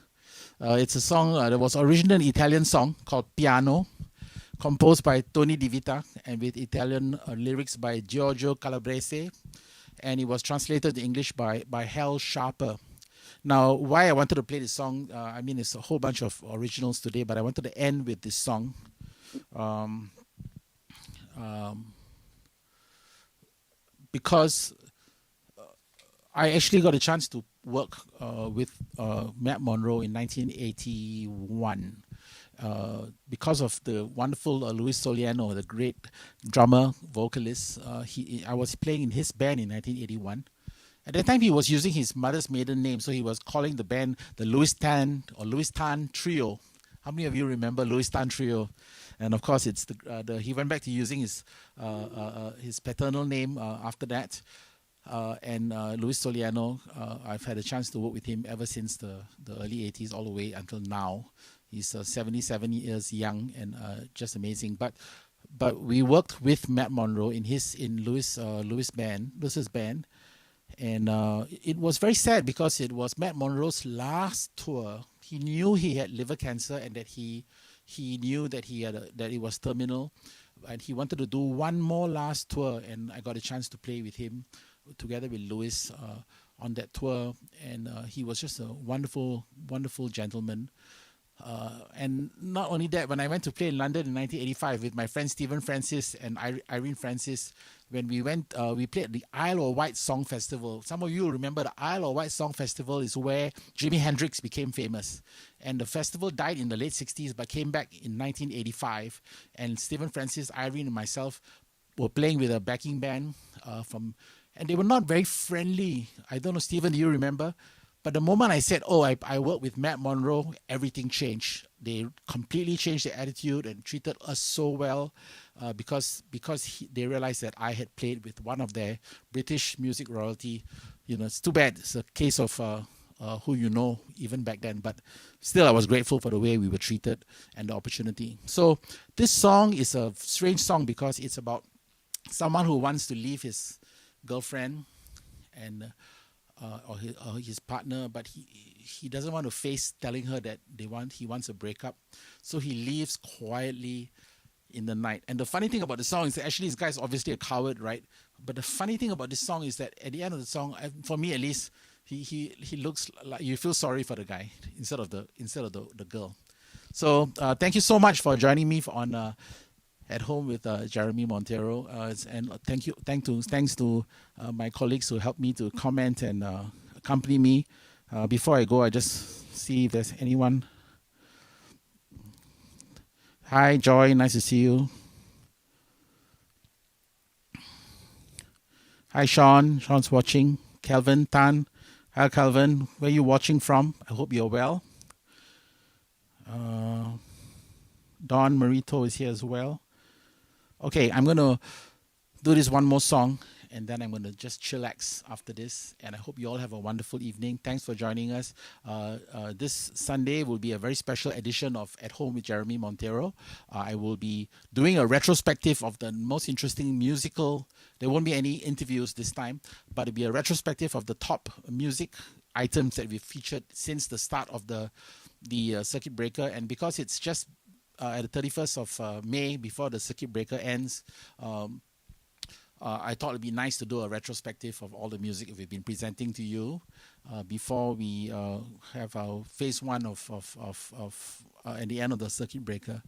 It's a song that was originally an Italian song called Piano, composed by Tony Di Vita and with Italian lyrics by Giorgio Calabrese, and it was translated to English by Hal Sharper. Now, why I wanted to play this song, it's a whole bunch of originals today, but I wanted to end with this song. Because I actually got a chance to work with Matt Monro in 1981 because of the wonderful Luis Soliano, the great drummer, vocalist. I was playing in his band in 1981. At that time, he was using his mother's maiden name, so he was calling the band the Louis Tan Trio. How many of you remember Louis Tan Trio? And of course, it's he went back to using his paternal name after that. And Luis Soliano, I've had a chance to work with him ever since the early 80s all the way until now. He's 77 years young and just amazing. But we worked with Matt Monro in Louis's band. And it was very sad because it was Matt Monro's last tour. He knew he had liver cancer and that he knew that that it was terminal, and he wanted to do one more last tour. And I got a chance to play with him together with Louis on that tour. And he was just a wonderful, wonderful gentleman. And not only that, when I went to play in London in 1985 with my friend Stephen Francis and Irene Francis, when we went, we played at the Isle of Wight Song Festival. Some of you remember the Isle of Wight Song Festival is where Jimi Hendrix became famous. And the festival died in the late 60s but came back in 1985. And Stephen Francis, Irene and myself were playing with a backing band and they were not very friendly. I don't know, Stephen, do you remember? But the moment I said, I work with Matt Monro, everything changed. They completely changed their attitude and treated us so well because they realized that I had played with one of their British music royalty. It's too bad. It's a case of who you know even back then. But still, I was grateful for the way we were treated and the opportunity. So this song is a strange song because it's about someone who wants to leave his girlfriend and or his partner, but he doesn't want to face telling her that he wants a breakup, so he leaves quietly in the night. And the funny thing about the song is that actually this guy's obviously a coward, right? But the funny thing about this song is that at the end of the song, for me at least, he looks like you feel sorry for the guy instead of the girl. So thank you so much for joining me on At Home with Jeremy Monteiro, and thanks to my colleagues who helped me to comment and accompany me. Before I go, I just see if there's anyone. Hi, Joy, nice to see you. Hi, Sean. Sean's watching. Calvin Tan. Hi, Calvin. Where are you watching from? I hope you're well. Don Marito is here as well. Okay, I'm going to do this one more song, and then I'm going to just chillax after this. And I hope you all have a wonderful evening. Thanks for joining us. This Sunday will be a very special edition of At Home with Jeremy Monteiro. I will be doing a retrospective of the most interesting musical. There won't be any interviews this time, but it'll be a retrospective of the top music items that we've featured since the start of the circuit breaker. And because it's just at the 31st of May, before the circuit breaker ends, I thought it'd be nice to do a retrospective of all the music we've been presenting to you before we have our phase one of at the end of the circuit breaker.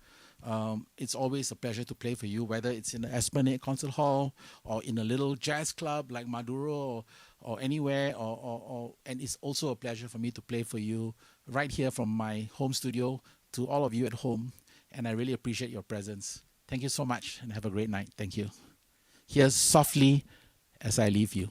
It's always a pleasure to play for you, whether it's in the Esplanade Concert Hall or in a little jazz club like Maduro or anywhere, and it's also a pleasure for me to play for you right here from my home studio to all of you at home, and I really appreciate your presence. Thank you so much, and have a great night. Thank you. Here's Softly As I Leave You.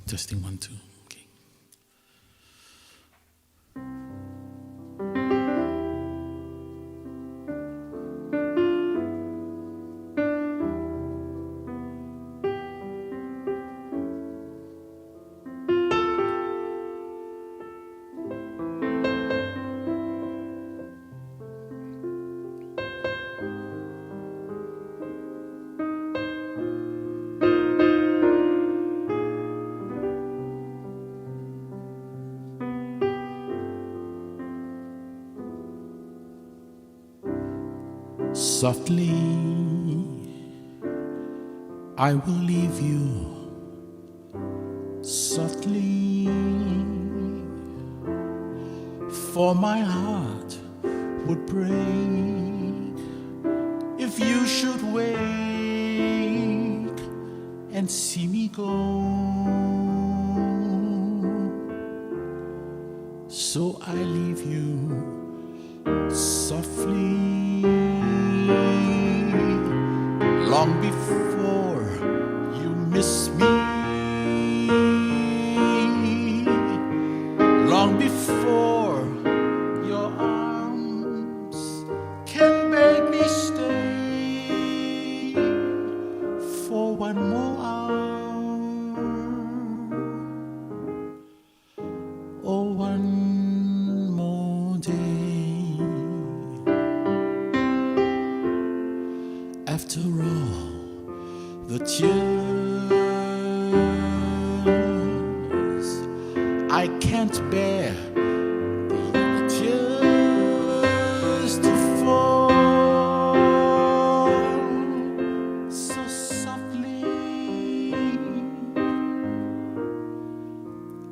Testing 1, 2. Okay. Softly, I will leave you. Softly, for my heart would break if you should wake and see me go. So I leave you softly. Long before you miss me, long before your arms can make me stay for one more hour or one more day. After all, the tears I can't bear, the tears to fall so softly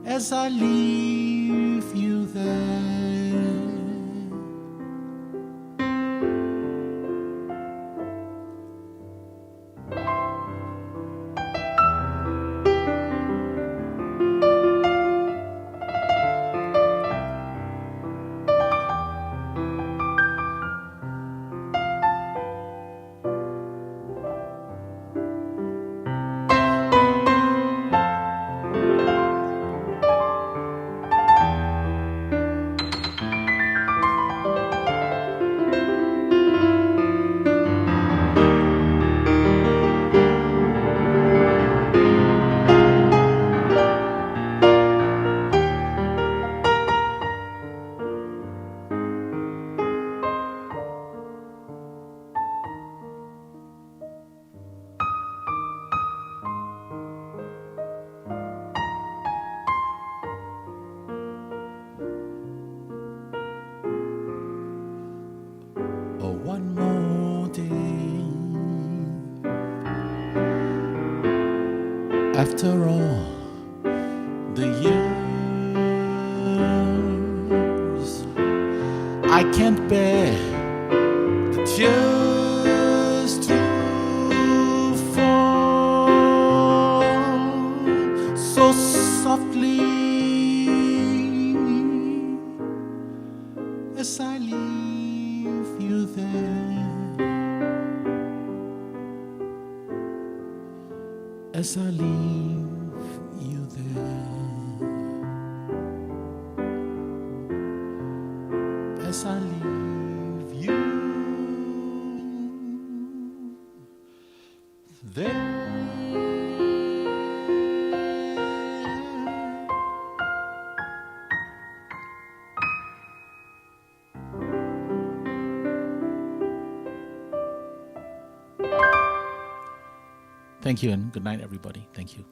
as I leave you there. one more day. After all the years, I can't bear the tears to fall so softly as I leave you there, as I leave you there, as I leave you there. Thank you and good night, everybody. Thank you.